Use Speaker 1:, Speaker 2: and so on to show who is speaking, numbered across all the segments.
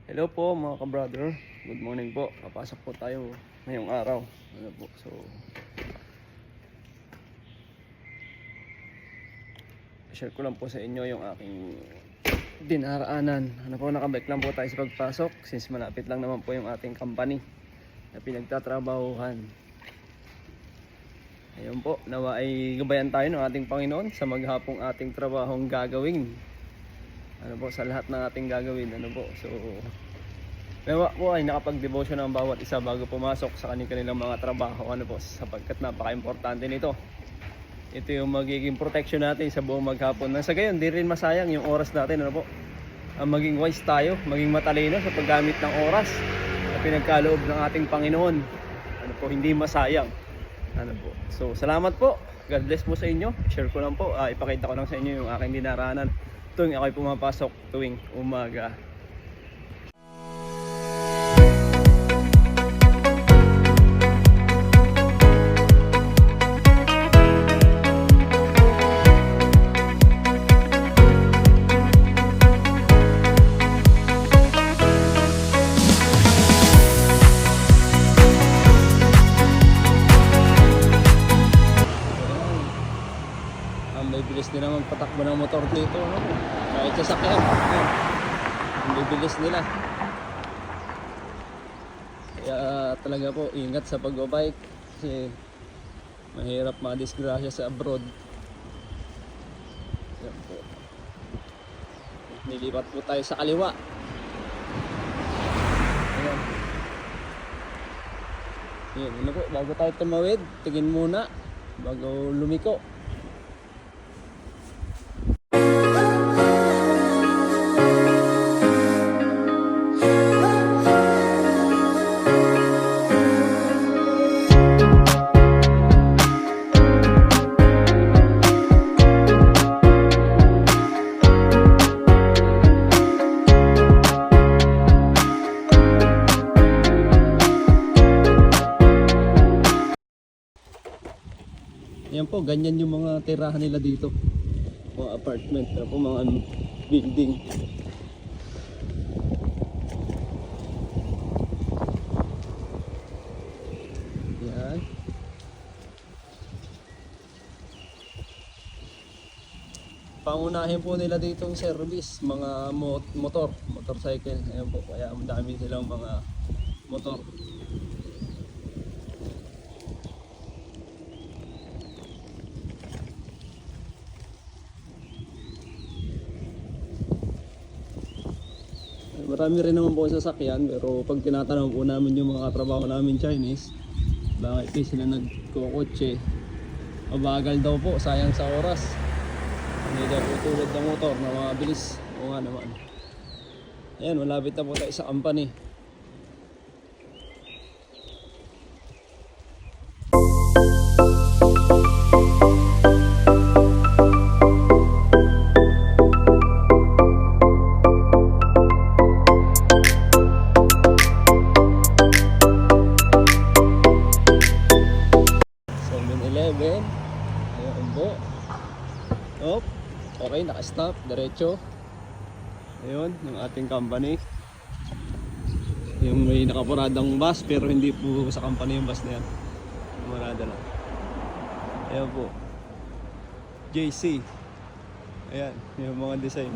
Speaker 1: Hello po mga ka-brother. Good morning po. Papasok po tayo ngayong araw. Ano po? So share ko lang po sa inyo yung aking dinaraanan. Ano po, nakabike lang po tayo sa pagpasok since malapit lang naman po yung ating company na pinagtatrabahuhan. Ayun po, nawa ay gabayan tayo ng ating Panginoon sa maghapong ating trabahong gagawin. Ano po, sa lahat ng ating gagawin. Ano po, so nawa po ay nakapag-devotion ang bawat isa bago pumasok sa kanilang mga trabaho. Ano po, sapagkat napaka-importante nito. Ito yung magiging protection natin sa buong maghapon. Nang sa gayon, di rin masayang yung oras natin. Ano po, maging wise tayo, maging matalino sa paggamit ng oras na pinagkaloob ng ating Panginoon. Ano po, hindi masayang. Ano po, so salamat po. God bless po sa inyo. Share ko lang po, ipakita ko lang sa inyo yung aking dinaraanan tuwing ako'y pumapasok tuwing umaga. May bilis nila magpatakbo ng motor dito, ano? Kahit sasakyan, ang bibilis nila. Kaya talaga po, ingat sa pagbabike kasi mahirap madisgrasya sa abroad. Yan po. Nilipat po tayo sa kaliwa. Ayan. Ayan, ano po, bago tayo tumawid, tingin muna bago lumiko. Yan po, ganyan yung mga tirahan nila dito. Mga apartment, po, mga building. Yan. Pangunahin po nila dito yung service, mga motorcycle. Ayan po, kaya madami silang mga motor. Marami rin naman po sasakyan, pero pag tinatanong po namin yung mga trabaho namin Chinese, bakit di sila nagkukotse? Mabagal daw po, sayang sa oras. Hindi daw po tulad ng motor na mabilis. O nga naman. Ayan, malapit na po tayo sa company. Ayan po. Op. Okay, naka-stop, diretso. Ayun, yung ating company. Yung may nakaparadang bus, pero hindi po sa company yung bus na yan. Marada lang. Ayan po. JC. Ayan, yung mga design.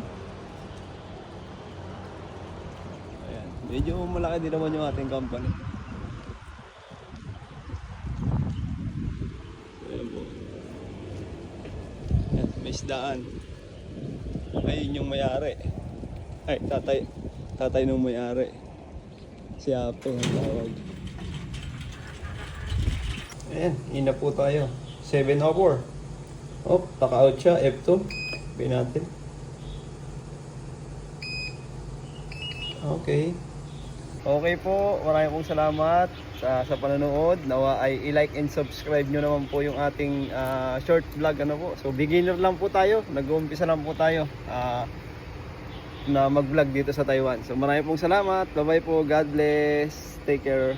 Speaker 1: Ayan, medyo malaki din naman yung ating company. May isdaan. Ayun yung may-ari. Ay, tatay nung may-ari. Si Ape ang tawag. Ayan, ina po tayo. 704. Oh, naka-out siya. F2. Pin natin. Okay. Okay po, maraming pong salamat sa panonood. Nawa ay i-like and subscribe nyo naman po yung ating short vlog. Ano po? So beginner lang po tayo, nag-uumpisa lang po tayo na mag-vlog dito sa Taiwan. So maraming pong salamat. Bye bye po, God bless. Take care.